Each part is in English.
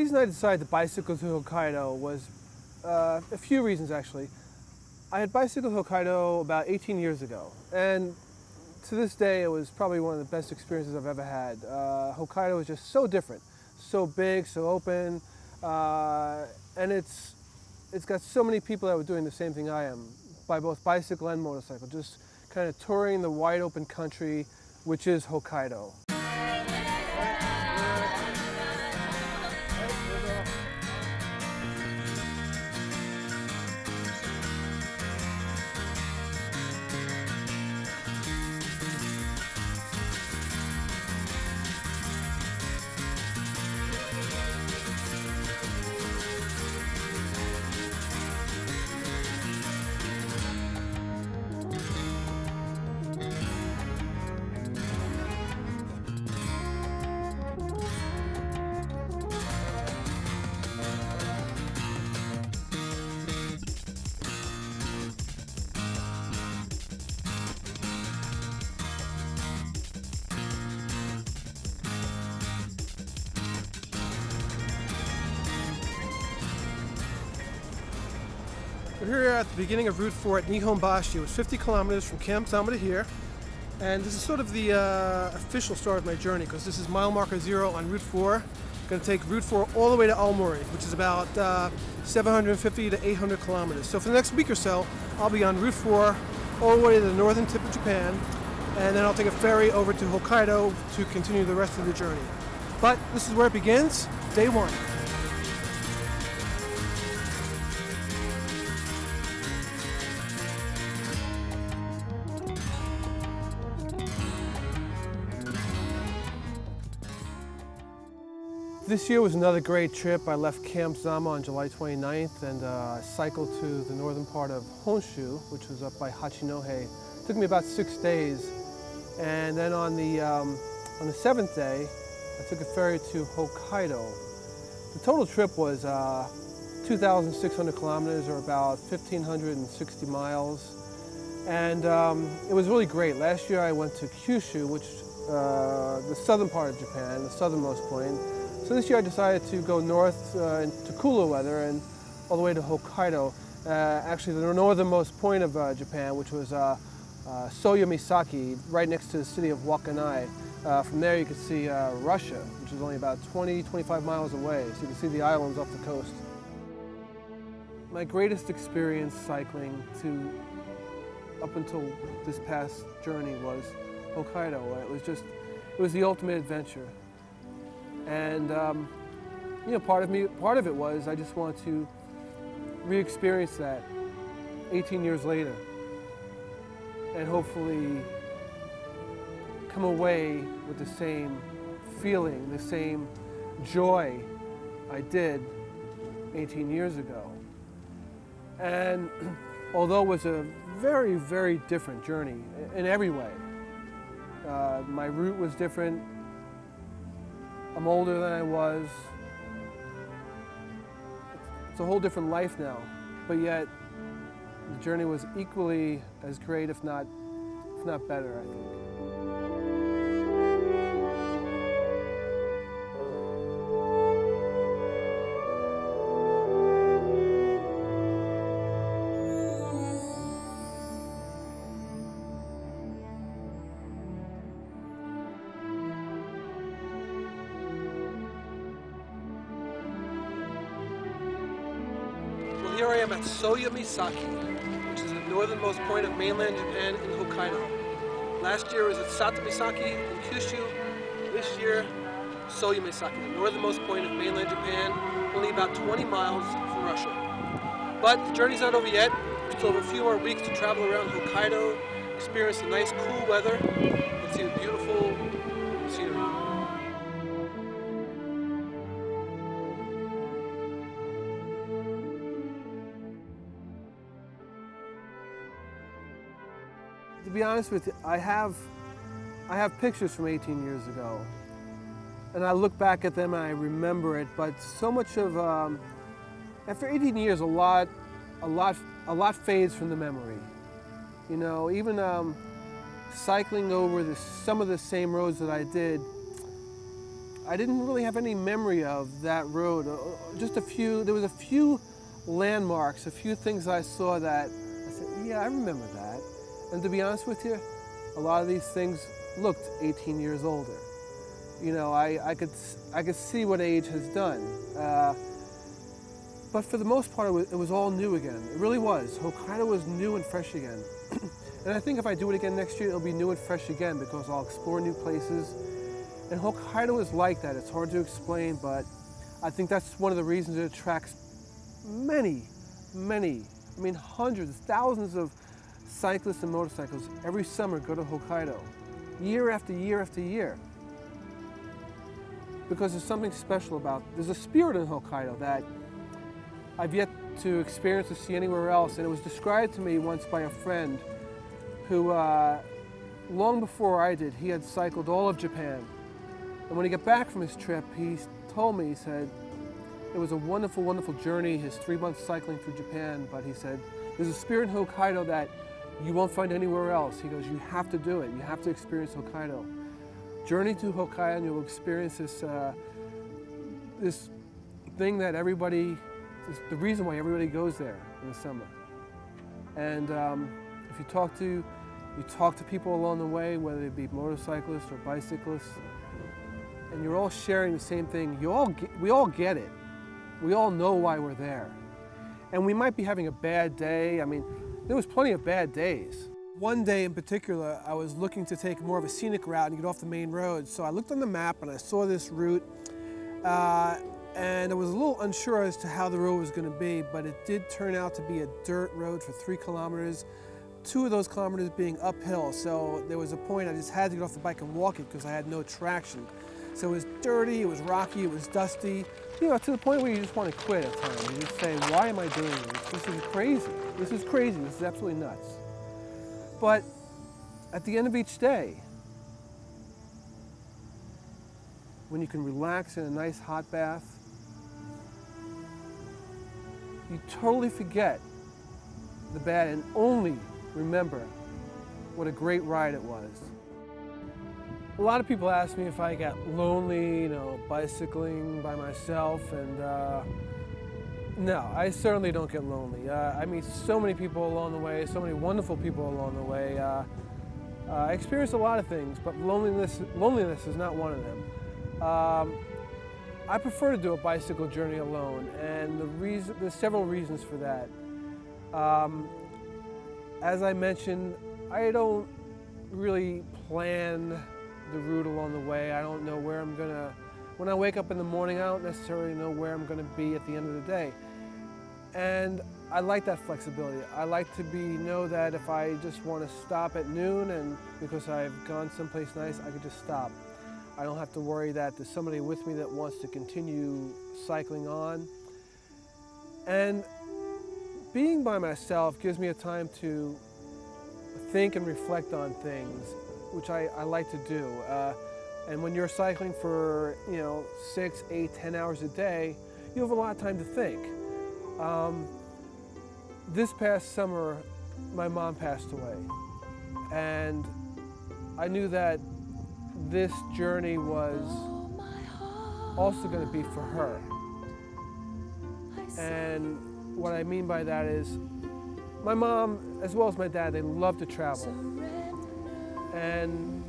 reason I decided to bicycle to Hokkaido was a few reasons actually. I had bicycled Hokkaido about 18 years ago, and to this day it was probably one of the best experiences I've ever had. Hokkaido is just so different, so big, so open, and it's got so many people that were doing the same thing I am, by both bicycle and motorcycle, just kind of touring the wide open country, which is Hokkaido. We're here at the beginning of Route 4 at Nihonbashi. It was 50 kilometers from Camp Zama to here. And this is sort of the official start of my journey, because this is mile marker 0 on Route 4. I'm going to take Route 4 all the way to Aomori, which is about 750 to 800 kilometers. So for the next week or so, I'll be on Route 4 all the way to the northern tip of Japan, and then I'll take a ferry over to Hokkaido to continue the rest of the journey. But this is where it begins, day 1. This year was another great trip. I left Camp Zama on July 29th and cycled to the northern part of Honshu, which was up by Hachinohe. It took me about 6 days. And then on the 7th day, I took a ferry to Hokkaido. The total trip was 2,600 kilometers, or about 1,560 miles. And it was really great. Last year I went to Kyushu, which the southern part of Japan, the southernmost point. So this year I decided to go north into cooler weather and all the way to Hokkaido, actually the northernmost point of Japan, which was Soya Misaki, right next to the city of Wakkanai. From there you could see Russia, which is only about 20-25 miles away, so you can see the islands off the coast. My greatest experience cycling up until this past journey was Hokkaido. It was the ultimate adventure. And you know, part of it was I just wanted to re-experience that 18 years later, and hopefully come away with the same feeling, the same joy I did 18 years ago. And although it was a very, very different journey in every way, my route was different. I'm older than I was. It's a whole different life now, but yet the journey was equally as great, if not better, I think. Here I am at Soya Misaki, which is the northernmost point of mainland Japan in Hokkaido. Last year was at Sato Misaki in Kyushu. This year, Soya Misaki, the northernmost point of mainland Japan, only about 20 miles from Russia. But the journey's not over yet. We still have a few more weeks to travel around Hokkaido, experience the nice cool weather, and see the beautiful scenery. To be honest with you, I have pictures from 18 years ago, and I look back at them and I remember it. But so much of after 18 years, a lot fades from the memory. You know, even cycling over some of the same roads that I did, I didn't really have any memory of that road. Just a few, there was a few landmarks, a few things I saw that I said, yeah, I remember that. And to be honest with you, a lot of these things looked 18 years older. You know, I could see what age has done. But for the most part, it was all new again. It really was. Hokkaido was new and fresh again. And I think if I do it again next year, it'll be new and fresh again because I'll explore new places. And Hokkaido is like that. It's hard to explain, but I think that's one of the reasons it attracts many, I mean hundreds, thousands of cyclists and motorcyclists every summer go to Hokkaido, year after year after year. Because there's something special about, there's a spirit in Hokkaido that I've yet to experience or see anywhere else. And it was described to me once by a friend who, long before I did, he had cycled all of Japan. And when he got back from his trip, he told me, he said, it was a wonderful, wonderful journey, his 3 months cycling through Japan, but he said, there's a spirit in Hokkaido that you won't find anywhere else. He goes, you have to do it. You have to experience Hokkaido. Journey to Hokkaido and you'll experience this, this thing that everybody, is the reason why everybody goes there in the summer. And if you talk to people along the way, whether they be motorcyclists or bicyclists, and you're all sharing the same thing, we all get it. We all know why we're there. And we might be having a bad day. I mean, there was plenty of bad days. One day in particular, I was looking to take more of a scenic route and get off the main road. So I looked on the map and I saw this route, and I was a little unsure as to how the road was going to be, but it did turn out to be a dirt road for 3 kilometers, 2 of those kilometers being uphill. So there was a point I just had to get off the bike and walk it because I had no traction. So it was dirty, it was rocky, it was dusty, you know, to the point where you just want to quit at times. You just say, why am I doing this? This is crazy. This is crazy. This is absolutely nuts. But at the end of each day, when you can relax in a nice hot bath, you totally forget the bad and only remember what a great ride it was. A lot of people ask me if I get lonely, you know, bicycling by myself, and no, I certainly don't get lonely. I meet so many people along the way, so many wonderful people along the way. I experience a lot of things, but loneliness is not one of them. I prefer to do a bicycle journey alone, and there's several reasons for that. As I mentioned, I don't really plan the route along the way. I don't know where I'm gonna, when I wake up in the morning, I don't necessarily know where I'm gonna be at the end of the day. And I like that flexibility. I like to know that if I just want to stop at noon and because I've gone someplace nice, I could just stop. I don't have to worry that there's somebody with me that wants to continue cycling on. And being by myself gives me a time to think and reflect on things, which I like to do. And when you're cycling for, you know, 6, 8, 10 hours a day, you have a lot of time to think. This past summer, my mom passed away. And I knew that this journey was also going to be for her. And what I mean by that is, my mom, as well as my dad, they love to travel. And,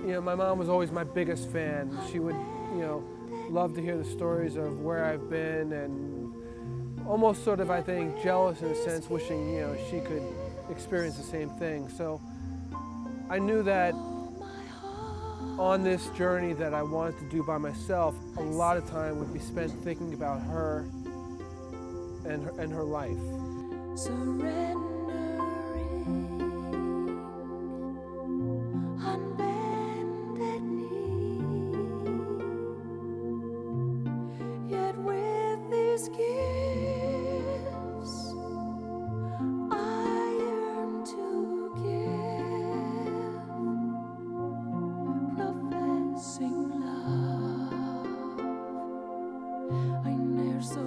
you know, my mom was always my biggest fan. She would, you know, love to hear the stories of where I've been and almost sort of, I think, jealous in a sense, wishing, you know, she could experience the same thing. So I knew that on this journey that I wanted to do by myself, a lot of time would be spent thinking about her and her life. Surrendering on bended knee, yet with these gifts I yearn to give, professing love. I ne'er so